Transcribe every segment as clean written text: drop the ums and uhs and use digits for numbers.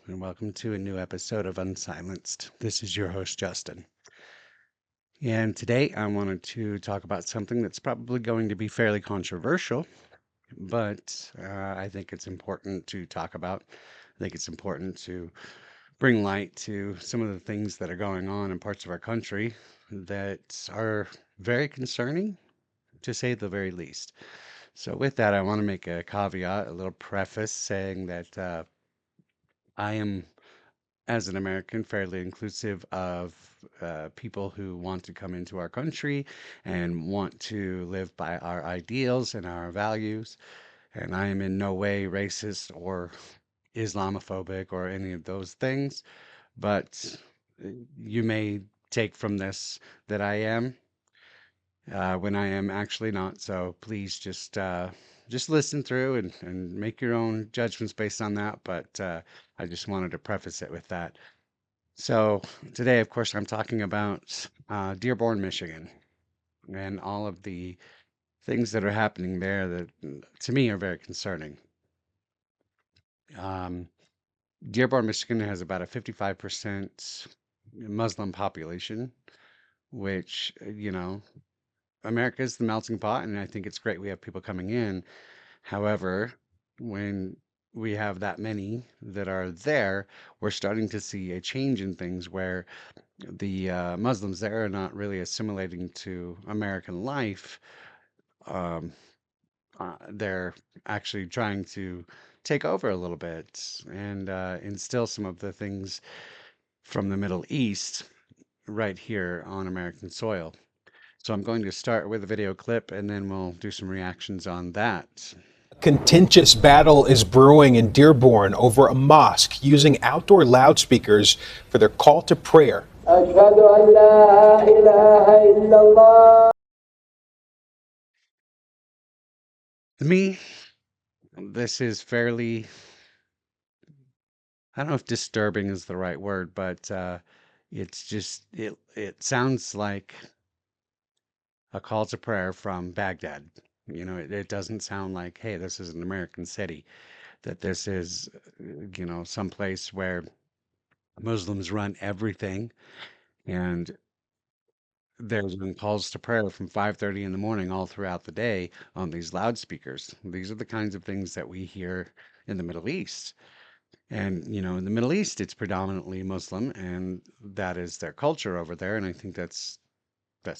and welcome to a new episode of Unsilenced. This is your host, Justin. And today I wanted to talk about something that's probably going to be fairly controversial, but I think it's important to talk about. I think it's important to bring light to some of the things that are going on in parts of our country that are very concerning, to say the very least. So, with that, I want to make a caveat, a little preface saying that I am, as an American, fairly inclusive of people who want to come into our country and want to live by our ideals and our values. And I am in no way racist or Islamophobic or any of those things. But you may take from this that I am when I am actually not. So please just listen through and make your own judgments based on that. But I just wanted to preface it with that. So today, of course, I'm talking about Dearborn, Michigan, and all of the things that are happening there that to me are very concerning. Um, Dearborn, Michigan has about a 55% Muslim population, which, America is the melting pot, and I think it's great we have people coming in. However, when we have that many that are there, we're starting to see a change in things where the Muslims there are not really assimilating to American life. Um, they're actually trying to take over a little bit and instill some of the things from the Middle East right here on American soil. So I'm going to start with a video clip and then we'll do some reactions on that. Contentious battle is brewing in Dearborn over a mosque using outdoor loudspeakers for their call to prayer. To me, this is fairly, I don't know if disturbing is the right word, but it sounds like a call to prayer from Baghdad. It doesn't sound like, hey, this is an American city, that this is, some place where Muslims run everything, and there's been calls to prayer from 5:30 in the morning all throughout the day on these loudspeakers. These are the kinds of things that we hear in the Middle East. And, in the Middle East, it's predominantly Muslim, and that is their culture over there, and I think that's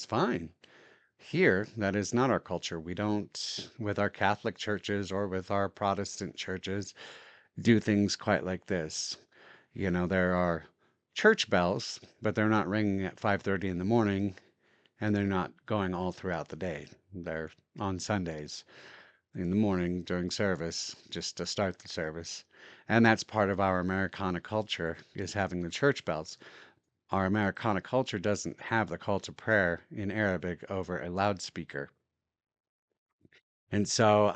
fine. Here, that is not our culture. We don't, with our Catholic churches or with our Protestant churches, do things quite like this. There are church bells, but they're not ringing at 5:30 in the morning, and they're not going all throughout the day. They're on Sundays in the morning during service, just to start the service. And that's part of our Americana culture is having the church bells. Our Americana culture doesn't have the call to prayer in Arabic over a loudspeaker. And so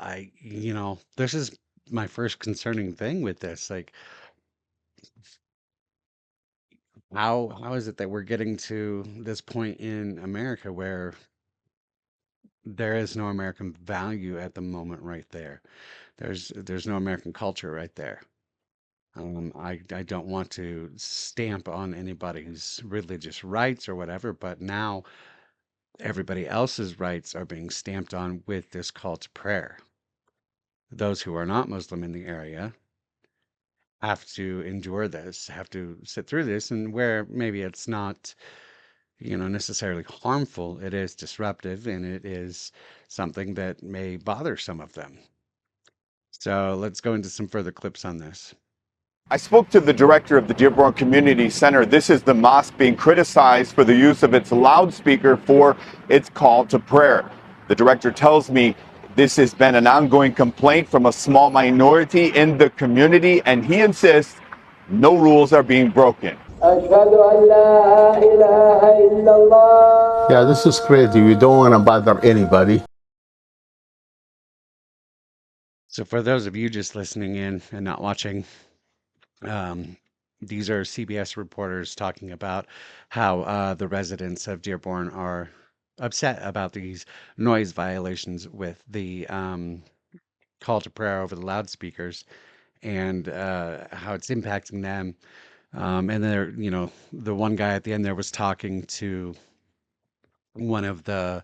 this is my first concerning thing with this. Like, how is it that we're getting to this point in America where there is no American value at the moment right there? There's no American culture right there. I don't want to stamp on anybody's religious rights or whatever, but now everybody else's rights are being stamped on with this call to prayer. Those who are not Muslim in the area have to endure this, have to sit through this, and where maybe it's not, necessarily harmful, it is disruptive and it is something that may bother some of them. So let's go into some further clips on this. I spoke to the director of the Dearborn Community Center. This is the mosque being criticized for the use of its loudspeaker for its call to prayer. The director tells me this has been an ongoing complaint from a small minority in the community, and he insists no rules are being broken. Yeah, this is crazy. We don't want to bother anybody. So for those of you just listening in and not watching, these are CBS reporters talking about how the residents of Dearborn are upset about these noise violations with the call to prayer over the loudspeakers. and how it's impacting them. And there, the one guy at the end there was talking to one of the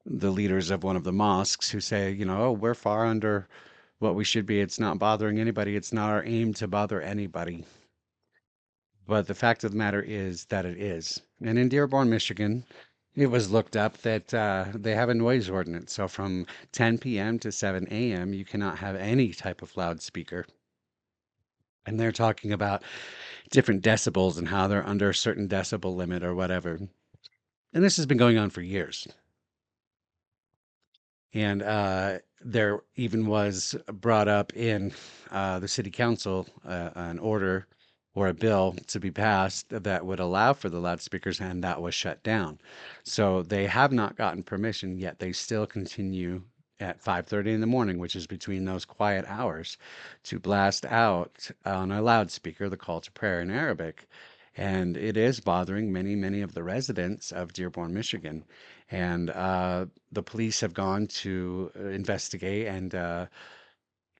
leaders of one of the mosques who say, oh, we're far under what we should be. It's not bothering anybody. It's not our aim to bother anybody. But the fact of the matter is that it is. And in Dearborn, Michigan, it was looked up that they have a noise ordinance. So from 10 p.m. to 7 a.m., you cannot have any type of loudspeaker. And they're talking about different decibels and how they're under a certain decibel limit or whatever. And this has been going on for years. And there even was brought up in the city council an order or a bill to be passed that would allow for the loudspeakers, and that was shut down. So they have not gotten permission yet. They still continue at 5:30 in the morning, which is between those quiet hours, to blast out on a loudspeaker the call to prayer in Arabic. And it is bothering many, many of the residents of Dearborn, Michigan. And the police have gone to investigate and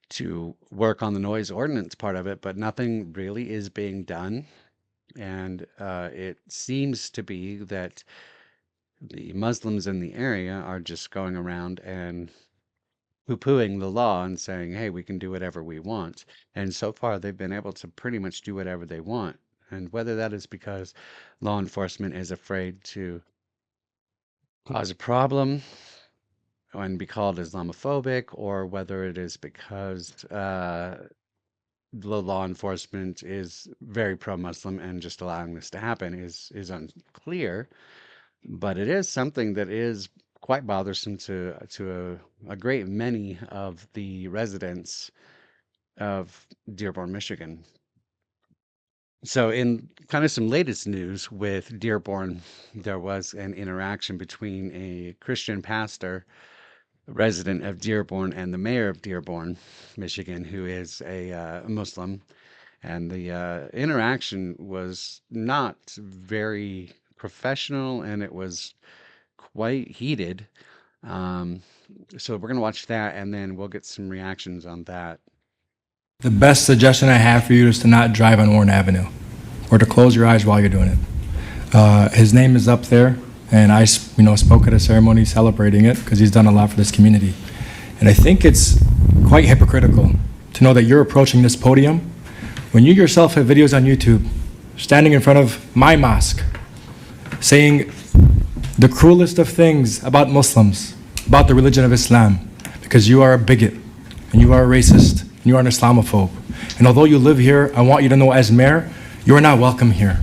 to work on the noise ordinance part of it, but nothing really is being done. And it seems to be that the Muslims in the area are just going around and poo-pooing the law and saying, hey, we can do whatever we want. And so far, they've been able to pretty much do whatever they want. And whether that is because law enforcement is afraid to cause a problem and be called Islamophobic, or whether it is because the law enforcement is very pro-Muslim and just allowing this to happen is unclear. But it is something that is quite bothersome to a great many of the residents of Dearborn, Michigan. So, in kind of some latest news with Dearborn, there was an interaction between a Christian pastor, resident of Dearborn, and the mayor of Dearborn, Michigan, who is a Muslim. And the interaction was not very professional, and it was quite heated. Um, so we're going to watch that, and then we'll get some reactions on that. The best suggestion I have for you is to not drive on Warren Avenue, or to close your eyes while you're doing it. His name is up there, and I, spoke at a ceremony celebrating it because he's done a lot for this community. And I think it's quite hypocritical to know that you're approaching this podium when you yourself have videos on YouTube standing in front of my mosque saying the cruelest of things about Muslims, about the religion of Islam, because you are a bigot and you are a racist and you are an Islamophobe. And although you live here, I want you to know as mayor, you are not welcome here.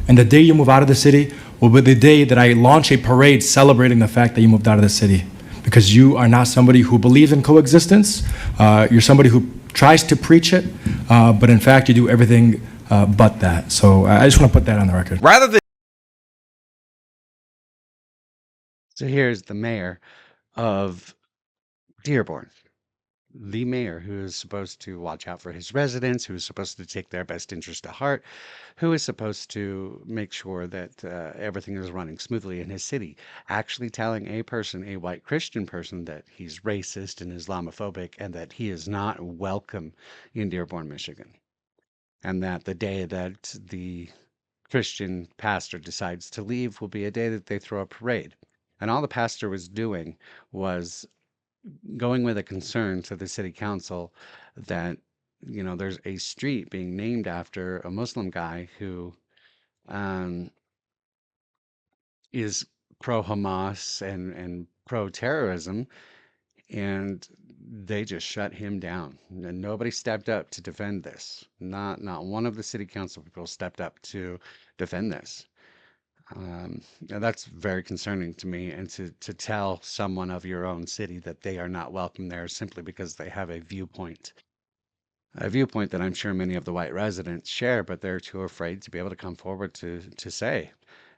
And the day you move out of the city will be the day that I launch a parade celebrating the fact that you moved out of the city. Because you are not somebody who believes in coexistence. You're somebody who tries to preach it, but in fact you do everything but that. So I just want to put that on the record. Rather than So here's the mayor of Dearborn, the mayor who is supposed to watch out for his residents, who is supposed to take their best interest to heart, who is supposed to make sure that everything is running smoothly in his city, actually telling a person, a white Christian person, that he's racist and Islamophobic and that he is not welcome in Dearborn, Michigan. And that the day that the Christian pastor decides to leave will be a day that they throw a parade. And all the pastor was doing was going with a concern to the city council that, there's a street being named after a Muslim guy who is pro-Hamas and pro-terrorism, and they just shut him down. And nobody stepped up to defend this. Not one of the city council people stepped up to defend this. And that's very concerning to me. And to tell someone of your own city that they are not welcome there simply because they have a viewpoint that I'm sure many of the white residents share, but they're too afraid to be able to come forward to say.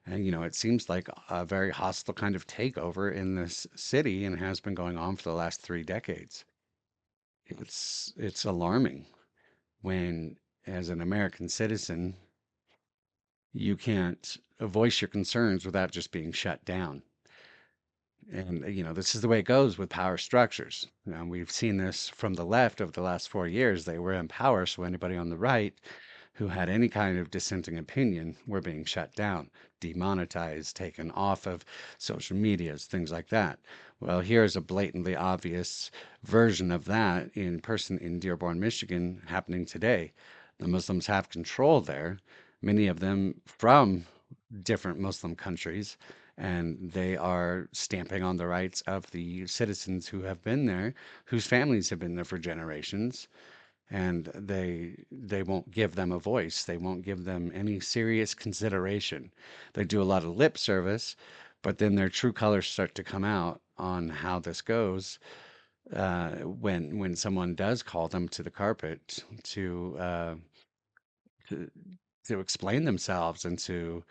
And, it seems like a very hostile kind of takeover in this city and has been going on for the last 3 decades. It's alarming when, as an American citizen, you can't voice your concerns without just being shut down. And, this is the way it goes with power structures. We've seen this from the left over the last 4 years. They were in power, so anybody on the right who had any kind of dissenting opinion were being shut down, demonetized, taken off of social medias, things like that. Well, here's a blatantly obvious version of that in person in Dearborn, Michigan, happening today. The Muslims have control there, many of them from different Muslim countries, and they are stamping on the rights of the citizens who have been there, whose families have been there for generations, and they won't give them a voice. They won't give them any serious consideration. They do a lot of lip service, but then their true colors start to come out on how this goes when someone does call them to the carpet to to explain themselves and to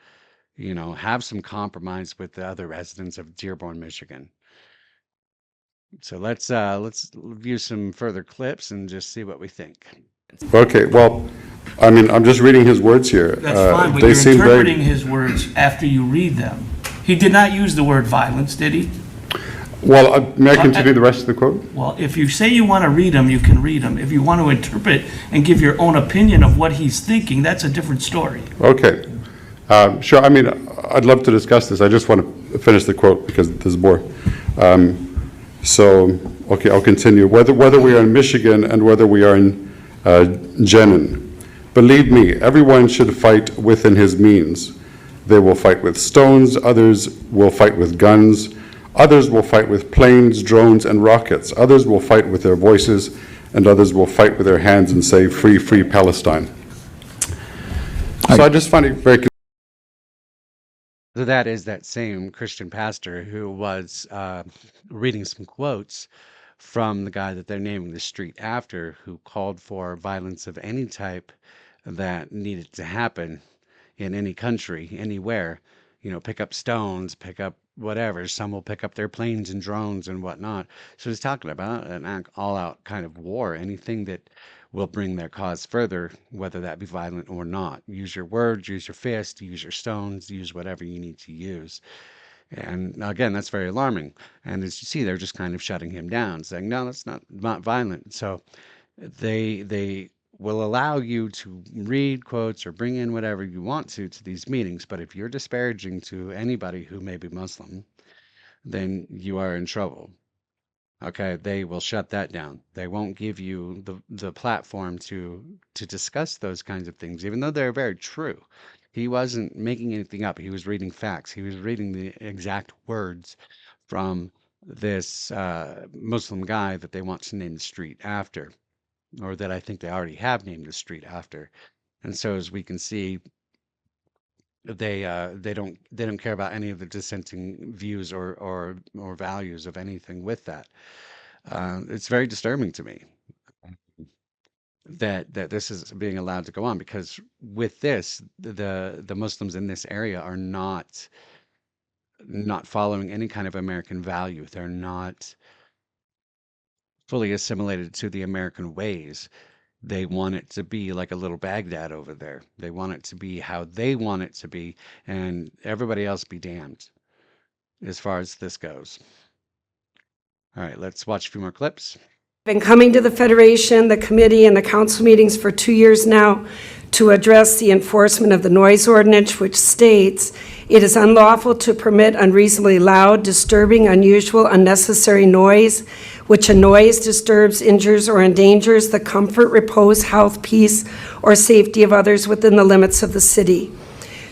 have some compromise with the other residents of Dearborn, Michigan. So let's view some further clips and just see what we think. Okay, well, I mean, I'm just reading his words here. That's fine, but They you're seem interpreting very his words after you read them. He did not use the word violence, did he? well. May I continue the rest of the quote? Well, if you say you want to read them, you can read them. If you want to interpret and give your own opinion of what he's thinking, that's a different story. Okay, sure. I mean, I'd love to discuss this. I just want to finish the quote because this is more. So, okay, I'll continue. Whether we are in Michigan and whether we are in Jenin, believe me, everyone should fight within his means. They will fight with stones, others will fight with guns, others will fight with planes, drones, and rockets, others will fight with their voices, and others will fight with their hands and say, free, free Palestine. So I just find it very. So that is that same Christian pastor who was reading some quotes from the guy that they're naming the street after, who called for violence of any type that needed to happen in any country, anywhere. Pick up stones, pick up whatever. Some will pick up their planes and drones and whatnot. So he's talking about an all-out kind of war, anything that will bring their cause further, whether that be violent or not. Use your words, use your fist, use your stones, use whatever you need to use. And again, that's very alarming. And as you see, they're just kind of shutting him down, saying, no, that's not violent. So they will allow you to read quotes or bring in whatever you want to these meetings. But if you're disparaging to anybody who may be Muslim, then you are in trouble. Okay, they will shut that down. They won't give you the platform to discuss those kinds of things, even though they're very true. He wasn't making anything up. He was reading facts. He was reading the exact words from this Muslim guy that they want to name the street after, or that I think they already have named the street after. And so, as we can see, they don't care about any of the dissenting views or values of anything with that. It's very disturbing to me that this is being allowed to go on, because with this, the Muslims in this area are not following any kind of American value. They're not fully assimilated to the American ways. They want it to be like a little Baghdad over there. They want it to be how they want it to be, and everybody else be damned as far as this goes. All right, let's watch a few more clips. Been coming to the Federation, the committee, and the council meetings for 2 years now to address the enforcement of the noise ordinance, which states it is unlawful to permit unreasonably loud, disturbing, unusual, unnecessary noise, which annoys, disturbs, injures, or endangers the comfort, repose, health, peace, or safety of others within the limits of the city.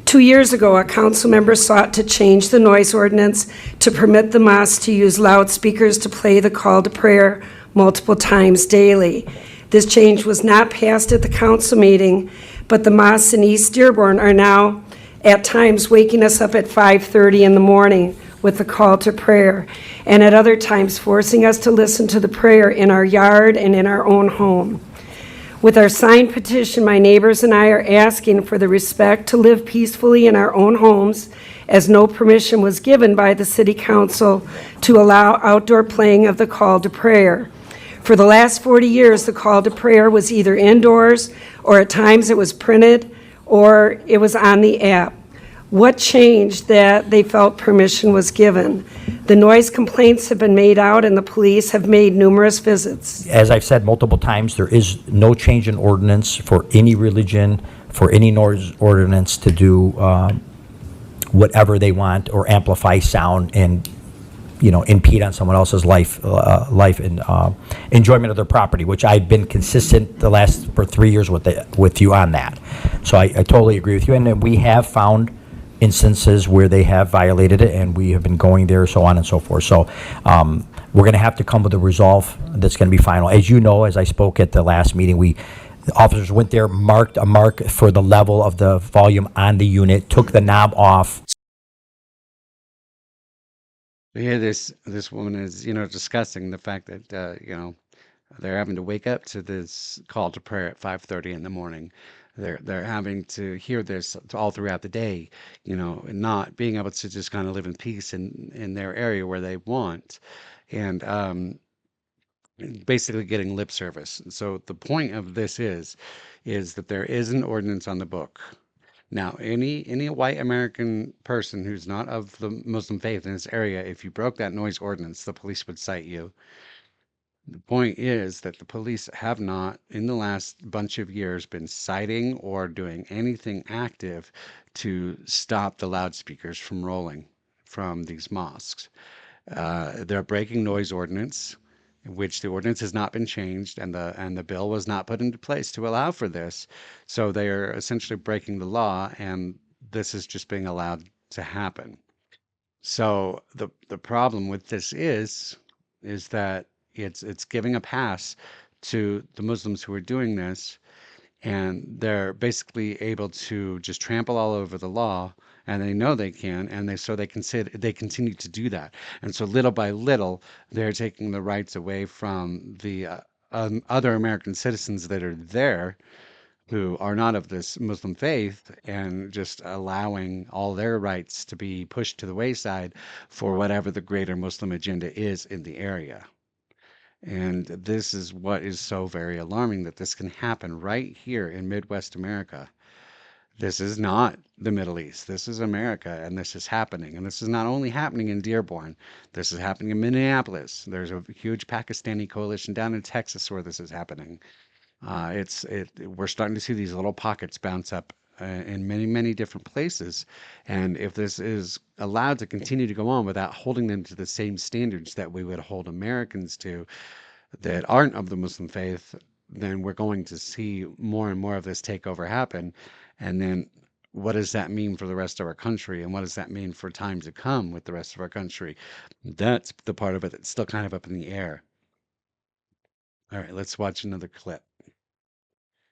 2 years ago, a council member sought to change the noise ordinance to permit the mosque to use loudspeakers to play the call to prayer multiple times daily. This change was not passed at the council meeting, but the mosques in East Dearborn are now at times waking us up at 5:30 in the morning with the call to prayer, and at other times forcing us to listen to the prayer in our yard and in our own home. With our signed petition, my neighbors and I are asking for the respect to live peacefully in our own homes, as no permission was given by the city council to allow outdoor playing of the call to prayer. For the last 40 years, the call to prayer was either indoors, or at times it was printed, or it was on the app. What changed that they felt permission was given? The noise complaints have been made out, and the police have made numerous visits. As I've said multiple times, there is no change in ordinance for any religion, for any noise ordinance to do whatever they want or amplify sound and, impede on someone else's life and enjoyment of their property, which I've been consistent for 3 years with you on that. So I totally agree with you, and we have found instances where they have violated it, and we have been going there, so on and so forth. So we're going to have to come with a resolve that's going to be final. As you know, as I spoke at the last meeting, the officers went there, marked a mark for the level of the volume on the unit, took the knob off. Yeah, this woman is, discussing the fact that, they're having to wake up to this call to prayer at 5:30 in the morning. They're having to hear this all throughout the day, and not being able to just kind of live in peace in their area where they want, and basically getting lip service. So the point of this is that there is an ordinance on the book. Now, any white American person who's not of the Muslim faith in this area, if you broke that noise ordinance, the police would cite you. The point is that the police have not, in the last bunch of years, been citing or doing anything active to stop the loudspeakers from rolling from these mosques. They're breaking noise ordinance, which the ordinance has not been changed, and the bill was not put into place to allow for this. So they are essentially breaking the law, and this is just being allowed to happen. So the problem with this is that it's giving a pass to the Muslims who are doing this, and they're basically able to just trample all over the law, and they know they can, and they continue to do that. And so little by little, they're taking the rights away from the other American citizens that are there who are not of this Muslim faith, and just allowing all their rights to be pushed to the wayside for whatever the greater Muslim agenda is in the area. And this is what is so very alarming, that this can happen right here in Midwest America. This is not the Middle East. This is America, and this is happening. And this is not only happening in Dearborn. This is happening in Minneapolis. There's a huge Pakistani coalition down in Texas where this is happening. We're starting to see these little pockets bounce up in many, many different places. And if this is allowed to continue to go on without holding them to the same standards that we would hold Americans to that aren't of the Muslim faith, then we're going to see more and more of this takeover happen. And then what does that mean for the rest of our country? And what does that mean for time to come with the rest of our country? That's the part of it that's still kind of up in the air. All right, let's watch another clip.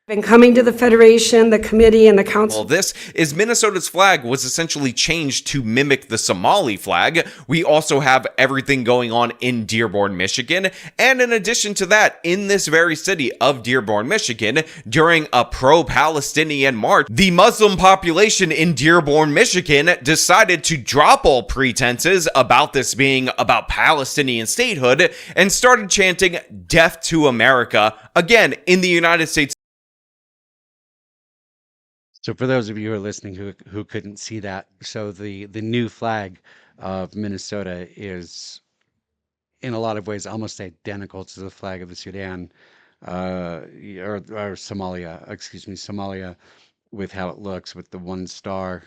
Been coming to the Federation, the committee, and the council. Well, this is Minnesota's flag was essentially changed to mimic the Somali flag. We also have everything going on in Dearborn, Michigan. And in addition to that, in this very city of Dearborn, Michigan, during a pro-Palestinian march, the Muslim population in Dearborn, Michigan decided to drop all pretenses about this being about Palestinian statehood and started chanting "Death to America" again in the United States. So for those of you who are listening who couldn't see that, so the new flag of Minnesota is in a lot of ways almost identical to the flag of the Sudan, or Somalia, Somalia, with how it looks, with the one star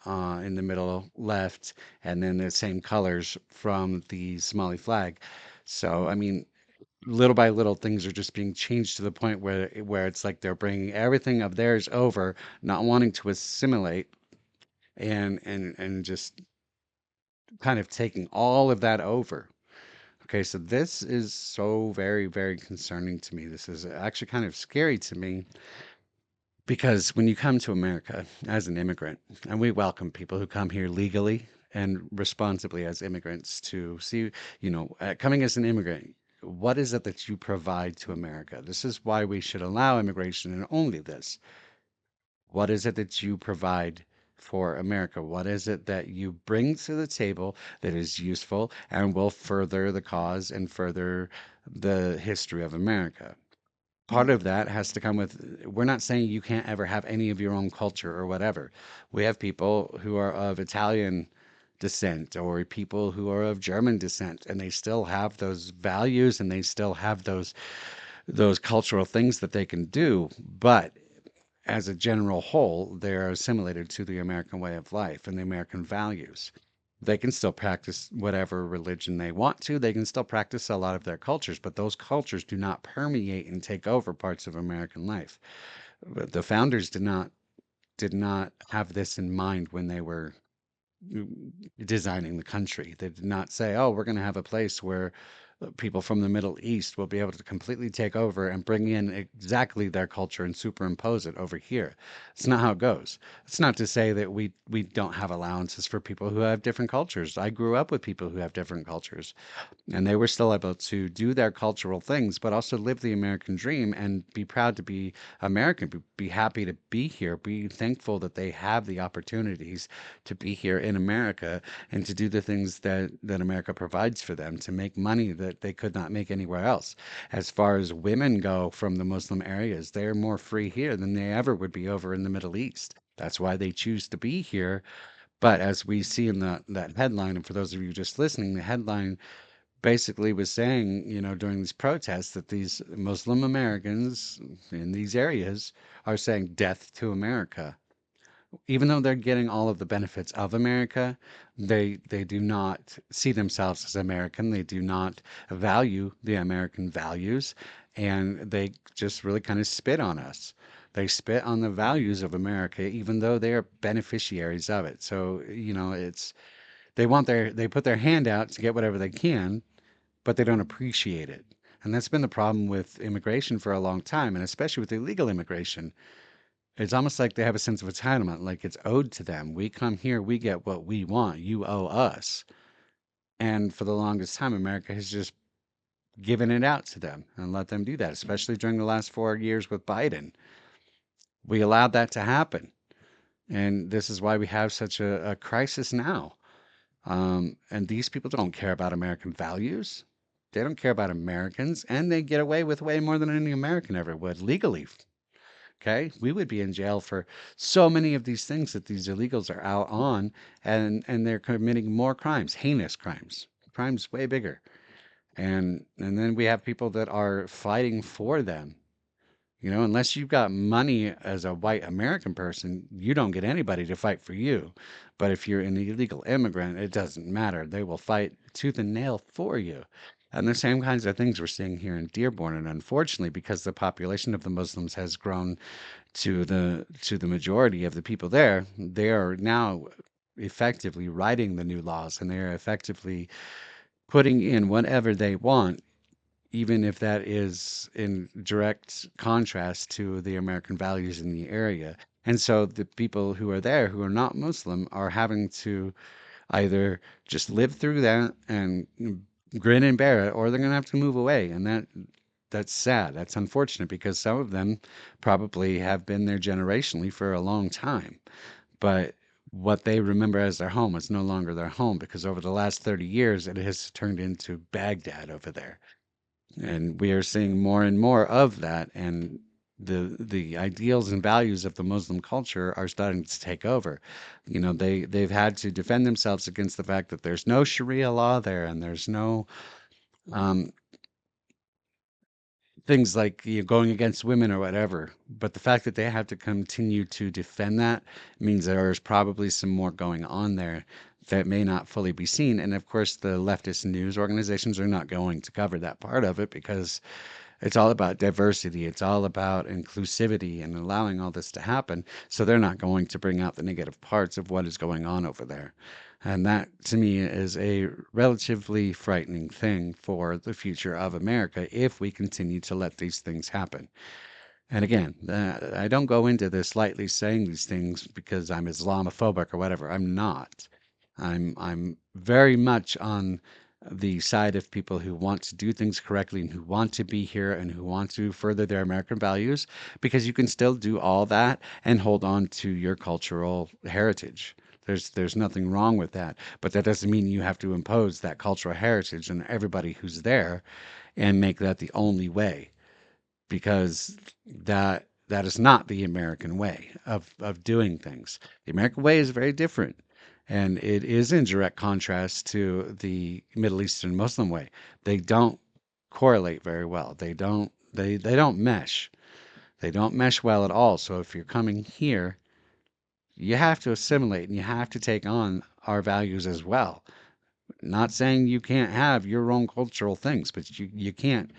in the middle left, and then the same colors from the Somali flag. So, I mean, little by little, things are just being changed to the point where it's like they're bringing everything of theirs over, not wanting to assimilate, and just kind of taking all of that over. Okay, so this is so very, very concerning to me. This is actually kind of scary to me, because when you come to America as an immigrant, and we welcome people who come here legally and responsibly as immigrants to see, coming as an immigrant, what is it that you provide to America? This is why we should allow immigration, and only this. What is it that you provide for America? What is it that you bring to the table that is useful and will further the cause and further the history of America? part of that has to come with, we're not saying you can't ever have any of your own culture or whatever. We have people who are of Italian descent or people who are of German descent, and they still have those values and they still have those cultural things that they can do, but as a general whole, they're assimilated to the American way of life and the American values. They can still practice whatever religion they want to. They can still practice a lot of their cultures, but those cultures do not permeate and take over parts of American life. But the founders did not have this in mind when they were designing the country. They did not say, "Oh, we're going to have a place where people from the Middle East will be able to completely take over and bring in exactly their culture and superimpose it over here." It's not how it goes. It's not to say that we don't have allowances for people who have different cultures. I grew up with people who have different cultures, and they were still able to do their cultural things, but also live the American dream and be proud to be American, be happy to be here, be thankful that they have the opportunities to be here in America and to do the things that America provides for them, to make money that they could not make anywhere else. As far as women go from the Muslim areas, they're more free here than they ever would be over in the Middle East. That's why they choose to be here. But as we see in that headline, and for those of you just listening, the headline basically was saying, during these protests, that these Muslim Americans in these areas are saying death to America. Even though they're getting all of the benefits of America, they do not see themselves as American. They do not value the American values, and they just really kind of spit on us. They spit on the values of America, even though they are beneficiaries of it. So, they put their hand out to get whatever they can, but they don't appreciate it. And that's been the problem with immigration for a long time, and especially with illegal immigration. It's almost like they have a sense of entitlement, like it's owed to them. We come here, we get what we want. You owe us. And for the longest time, America has just given it out to them and let them do that, especially during the last 4 years with Biden. We allowed that to happen. And this is why we have such a crisis now. And these people don't care about American values. They don't care about Americans, and they get away with way more than any American ever would legally. Okay, we would be in jail for so many of these things that these illegals are out on, and they're committing more crimes, heinous crimes, crimes way bigger. And then we have people that are fighting for them. Unless you've got money as a white American person, you don't get anybody to fight for you. But if you're an illegal immigrant, it doesn't matter. They will fight tooth and nail for you. And the same kinds of things we're seeing here in Dearborn. And unfortunately, because the population of the Muslims has grown to the majority of the people there, they are now effectively writing the new laws, and they are effectively putting in whatever they want, even if that is in direct contrast to the American values in the area. And so the people who are there who are not Muslim are having to either just live through that and grin and bear it, or they're going to have to move away. And that's sad. That's unfortunate because some of them probably have been there generationally for a long time. But what they remember as their home is no longer their home, because over the last 30 years, it has turned into Baghdad over there. And we are seeing more and more of that. And the ideals and values of the Muslim culture are starting to take over. They've had to defend themselves against the fact that there's no Sharia law there, and there's no um, things like going against women or whatever. But the fact that they have to continue to defend that means there's probably some more going on there that may not fully be seen. And of course, the leftist news organizations are not going to cover that part of it, because it's all about diversity. It's all about inclusivity and allowing all this to happen. So they're not going to bring out the negative parts of what is going on over there. And that, to me, is a relatively frightening thing for the future of America if we continue to let these things happen. And again, I don't go into this lightly saying these things because I'm Islamophobic or whatever. I'm not. I'm very much on the side of people who want to do things correctly and who want to be here and who want to further their American values, because you can still do all that and hold on to your cultural heritage. There's nothing wrong with that, but that doesn't mean you have to impose that cultural heritage on everybody who's there and make that the only way. because that is not the American way of doing things. The American way is very different, and it is in direct contrast to the Middle Eastern Muslim way. They don't correlate very well. They don't mesh. They don't mesh well at all. So if you're coming here, you have to assimilate and you have to take on our values as well. Not saying you can't have your own cultural things, but you can't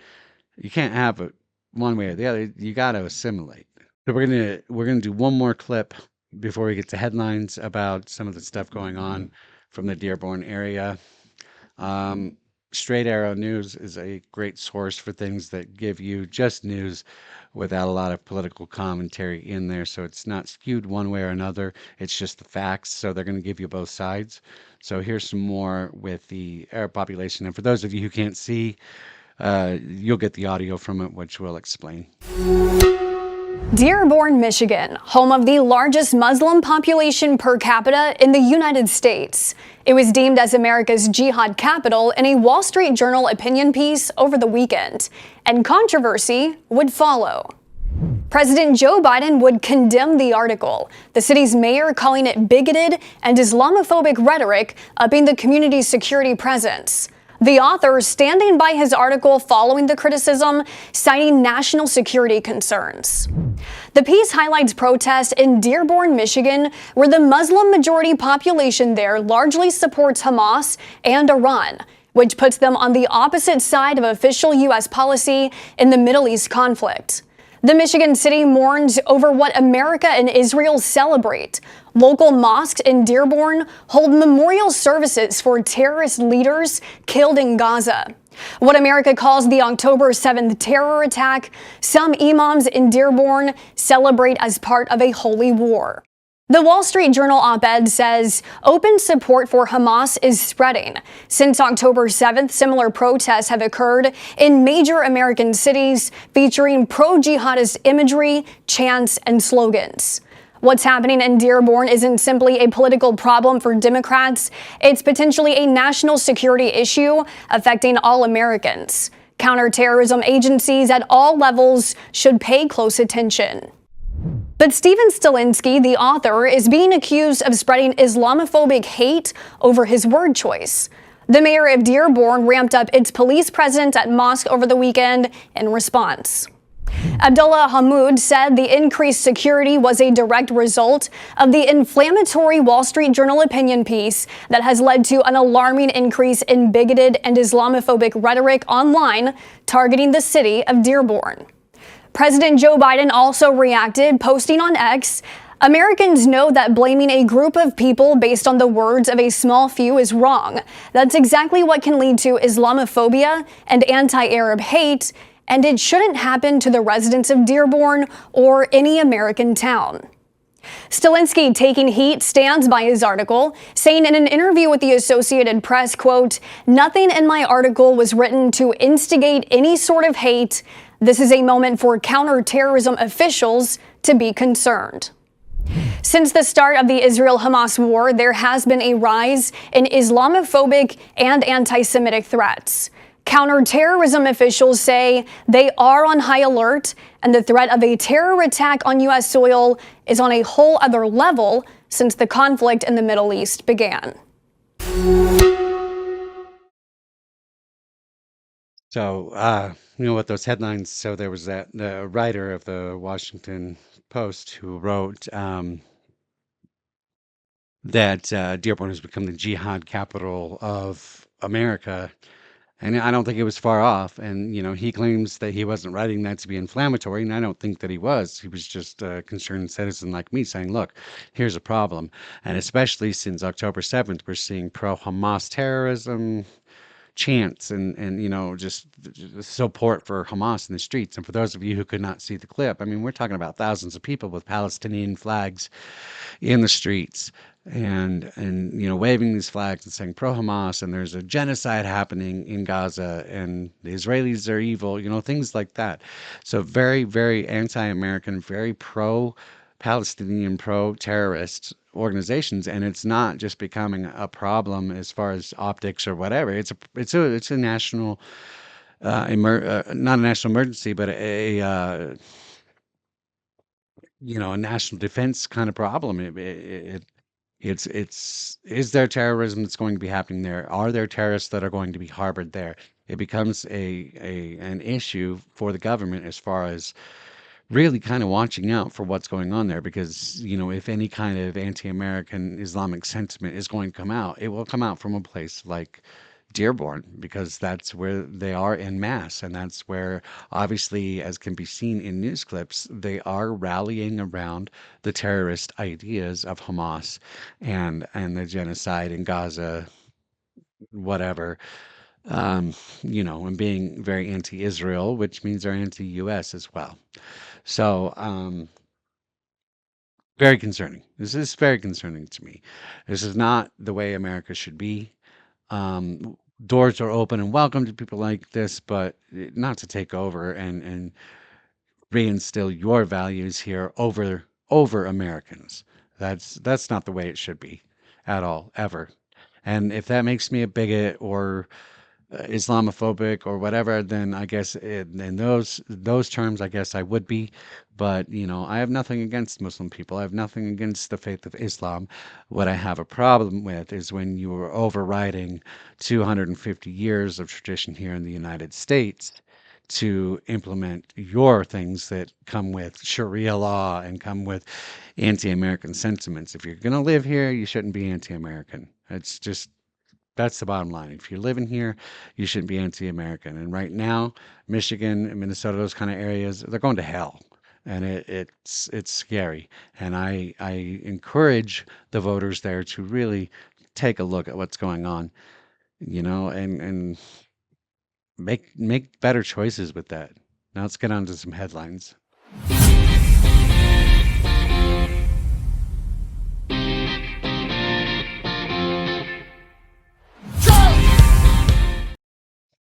have it one way or the other. You got to assimilate. So we're gonna do one more clip before we get to headlines about some of the stuff going on from the Dearborn area. Straight Arrow News is a great source for things that give you just news without a lot of political commentary in there. So it's not skewed one way or another. It's just the facts. So they're going to give you both sides. So here's some more with the Arab population. And for those of you who can't see, you'll get the audio from it, which we'll explain. Dearborn, Michigan, home of the largest Muslim population per capita in the United States. It was deemed as America's jihad capital in a Wall Street Journal opinion piece over the weekend, and controversy would follow. President Joe Biden would condemn the article, the city's mayor calling it bigoted and Islamophobic rhetoric, upping the community's security presence. The author standing by his article following the criticism, citing national security concerns. The piece highlights protests in Dearborn, Michigan, where the Muslim-majority population there largely supports Hamas and Iran, which puts them on the opposite side of official U.S. policy in the Middle East conflict. The Michigan city mourns over what America and Israel celebrate. Local mosques in Dearborn hold memorial services for terrorist leaders killed in Gaza. What America calls the October 7th terror attack, some imams in Dearborn celebrate as part of a holy war. The Wall Street Journal op-ed says open support for Hamas is spreading. Since October 7th, similar protests have occurred in major American cities featuring pro-jihadist imagery, chants, and slogans. What's happening in Dearborn isn't simply a political problem for Democrats. It's potentially a national security issue affecting all Americans. Counterterrorism agencies at all levels should pay close attention. But Steven Stilinski, the author, is being accused of spreading Islamophobic hate over his word choice. The mayor of Dearborn ramped up its police presence at mosque over the weekend in response. Abdullah Hamoud said the increased security was a direct result of the inflammatory Wall Street Journal opinion piece that has led to an alarming increase in bigoted and Islamophobic rhetoric online targeting the city of Dearborn. President Joe Biden also reacted, posting on X, "Americans know that blaming a group of people based on the words of a small few is wrong. That's exactly what can lead to Islamophobia and anti-Arab hate, and it shouldn't happen to the residents of Dearborn or any American town." Stilinski, taking heat, stands by his article, saying in an interview with the Associated Press, quote, "Nothing in my article was written to instigate any sort of hate. This is a moment for counterterrorism officials to be concerned." Since the start of the Israel-Hamas war, there has been a rise in Islamophobic and anti-Semitic threats. Counterterrorism officials say they are on high alert, and the threat of a terror attack on U.S. soil is on a whole other level since the conflict in the Middle East began. So, what those headlines, so there was that writer of the Washington Post who wrote that Dearborn has become the jihad capital of America. And I don't think it was far off. And, he claims that he wasn't writing that to be inflammatory. And I don't think that he was. He was just a concerned citizen like me saying, look, here's a problem. And especially since October 7th, we're seeing pro-Hamas terrorism chants and just support for Hamas in the streets. And for those of you who could not see the clip, I mean, we're talking about thousands of people with Palestinian flags in the streets and waving these flags and saying pro-Hamas, and there's a genocide happening in Gaza, and the Israelis are evil, things like that. So very, very anti-American, very pro-Palestinian, pro-terrorist organizations, and it's not just becoming a problem as far as optics or whatever. It's a national not a national emergency, but a national defense kind of problem. Is there terrorism that's going to be happening there? Are there terrorists that are going to be harbored there? It becomes an issue for the government as far as really kind of watching out for what's going on there, because if any kind of anti-American Islamic sentiment is going to come out, it will come out from a place like Dearborn, because that's where they are in mass, and that's where, obviously, as can be seen in news clips, they are rallying around the terrorist ideas of Hamas and the genocide in Gaza, whatever. And being very anti-Israel, which means they're anti-US as well. So, very concerning. This is very concerning to me. This is not the way America should be. Doors are open and welcome to people like this, but not to take over and reinstill your values here over Americans. That's not the way it should be at all, ever. And if that makes me a bigot or Islamophobic or whatever, then I guess in those terms, I guess I would be. But I have nothing against Muslim people. I have nothing against the faith of Islam. What I have a problem with is when you are overriding 250 years of tradition here in the United States to implement your things that come with Sharia law and come with anti-American sentiments. If you're going to live here, you shouldn't be anti-American. That's the bottom line. If you're living here, you shouldn't be anti-American. And right now, Michigan and Minnesota, those kind of areas, they're going to hell. And it's scary. And I encourage the voters there to really take a look at what's going on, and make better choices with that. Now let's get on to some headlines.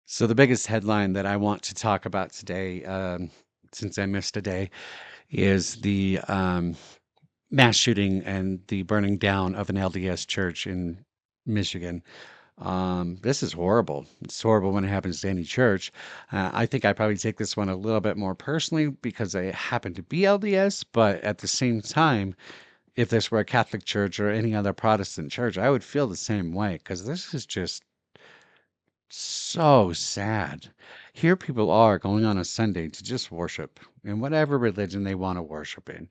So the biggest headline that I want to talk about today, since I missed a day, is the mass shooting and the burning down of an LDS church in Michigan. This is horrible. It's horrible when it happens to any church. I think I probably take this one a little bit more personally because I happen to be LDS, but at the same time, if this were a Catholic church or any other Protestant church, I would feel the same way, because this is just so sad. Here people are going on a Sunday to just worship in whatever religion they want to worship in.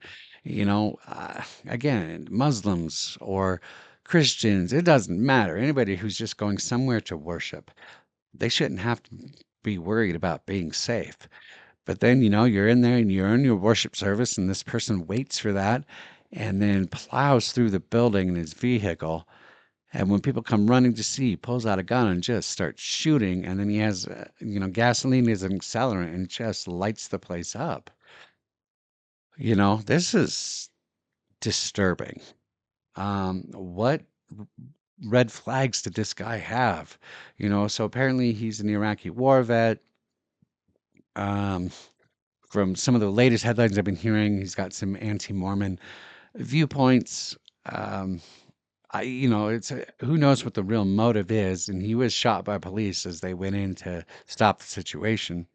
Again, Muslims or Christians, it doesn't matter. Anybody who's just going somewhere to worship, they shouldn't have to be worried about being safe. But then, you're in there and you're in your worship service, and this person waits for that and then plows through the building in his vehicle. And when people come running to see, he pulls out a gun and just starts shooting. And then he has, gasoline as an accelerant and just lights the place up. This is disturbing. What red flags did this guy have? So apparently he's an Iraqi war vet. From some of the latest headlines I've been hearing, he's got some anti-Mormon viewpoints. It's who knows what the real motive is, and he was shot by police as they went in to stop the situation.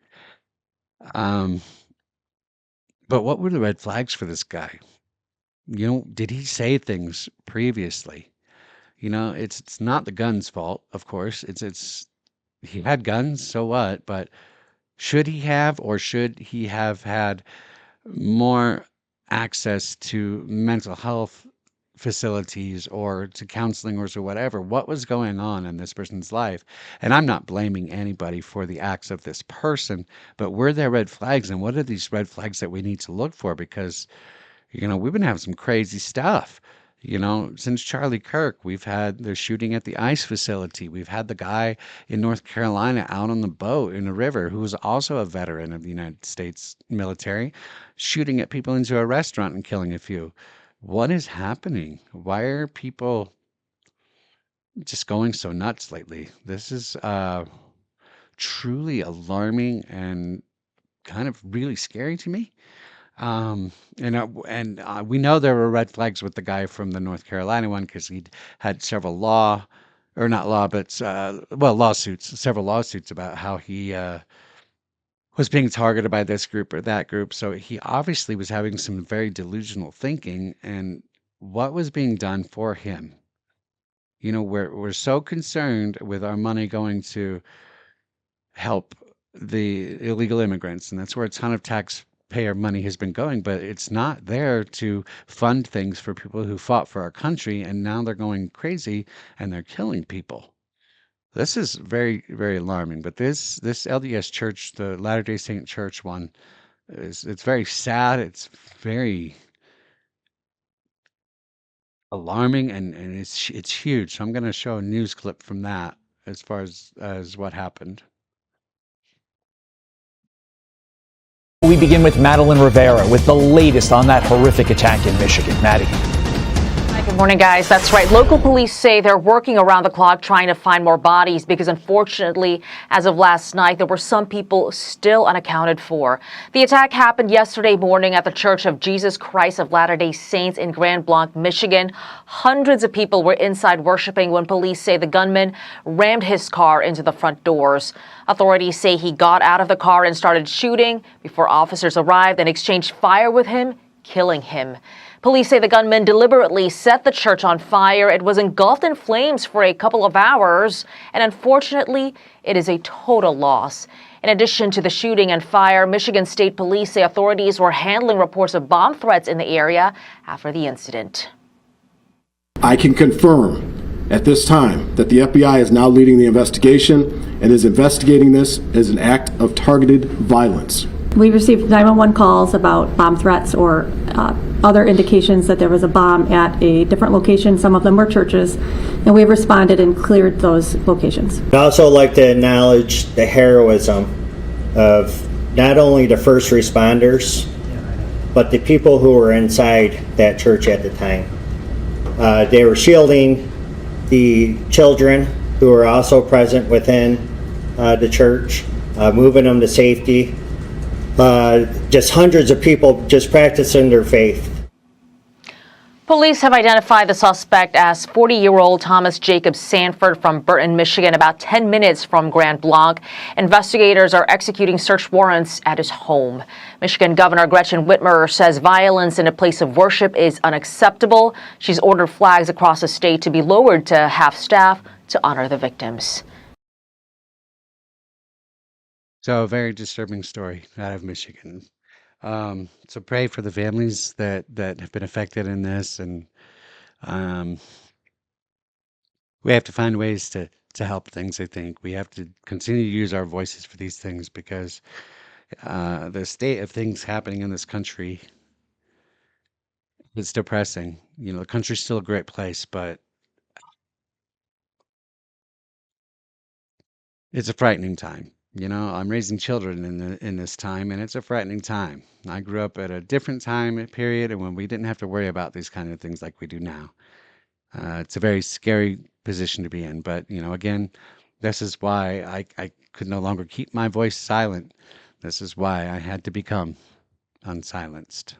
But what were the red flags for this guy? Did he say things previously? It's not the gun's fault, of course. It's he had guns, so what? But should he have, or should he have had more access to mental health facilities or to counseling or so whatever? What was going on in this person's life? And I'm not blaming anybody for the acts of this person, but were there red flags, and what are these red flags that we need to look for? Because we've been having some crazy stuff. Since Charlie Kirk, we've had the shooting at the ICE facility. We've had the guy in North Carolina out on the boat in the river who was also a veteran of the United States military, shooting at people into a restaurant and killing a few. What is happening? Why are people just going so nuts lately? This is truly alarming and kind of really scary to me. We know there were red flags with the guy from the North Carolina one because he'd had several law or not law, but well, lawsuits, several lawsuits about how he was being targeted by this group or that group. So he obviously was having some very delusional thinking, and what was being done for him? You know, we're so concerned with our money going to help the illegal immigrants, and that's where a ton of taxpayer money has been going, but it's not there to fund things for people who fought for our country, and now they're going crazy and they're killing people. This is very, very alarming. But this LDS Church, the Latter-day Saint Church one, it's very sad. It's very alarming, and it's huge. So I'm going to show a news clip from that as far as what happened. We begin with Madeline Rivera with the latest on that horrific attack in Michigan. Maddie. Hi, good morning, guys. That's right. Local police say they're working around the clock trying to find more bodies because, unfortunately, as of last night, there were some people still unaccounted for. The attack happened yesterday morning at the Church of Jesus Christ of Latter-day Saints in Grand Blanc, Michigan. Hundreds of people were inside worshiping when police say the gunman rammed his car into the front doors. Authorities say he got out of the car and started shooting before officers arrived and exchanged fire with him, killing him. Police say the gunman deliberately set the church on fire. It was engulfed in flames for a couple of hours, and unfortunately, it is a total loss. In addition to the shooting and fire, Michigan State Police say authorities were handling reports of bomb threats in the area after the incident. I can confirm at this time that the FBI is now leading the investigation and is investigating this as an act of targeted violence. We received 911 calls about bomb threats or other indications that there was a bomb at a different location. Some of them were churches, and we've responded and cleared those locations. I'd also like to acknowledge the heroism of not only the first responders, but the people who were inside that church at the time. They were shielding the children who were also present within the church, moving them to safety. Just hundreds of people just practicing their faith. Police have identified the suspect as 40-year-old Thomas Jacob Sanford from Burton, Michigan, about 10 minutes from Grand Blanc. Investigators are executing search warrants at his home. Michigan Governor Gretchen Whitmer says violence in a place of worship is unacceptable. She's ordered flags across the state to be lowered to half-staff to honor the victims. So a very disturbing story out of Michigan. So pray for the families that have been affected in this, and we have to find ways to help things. I think we have to continue to use our voices for these things because the state of things happening in this country is depressing. You know, the country's still a great place, but it's a frightening time. You know, I'm raising children in this time, and it's a frightening time. I grew up at a different time period, and when we didn't have to worry about these kind of things like we do now. It's a very scary position to be in. But, you know, again, this is why I could no longer keep my voice silent. This is why I had to become unsilenced.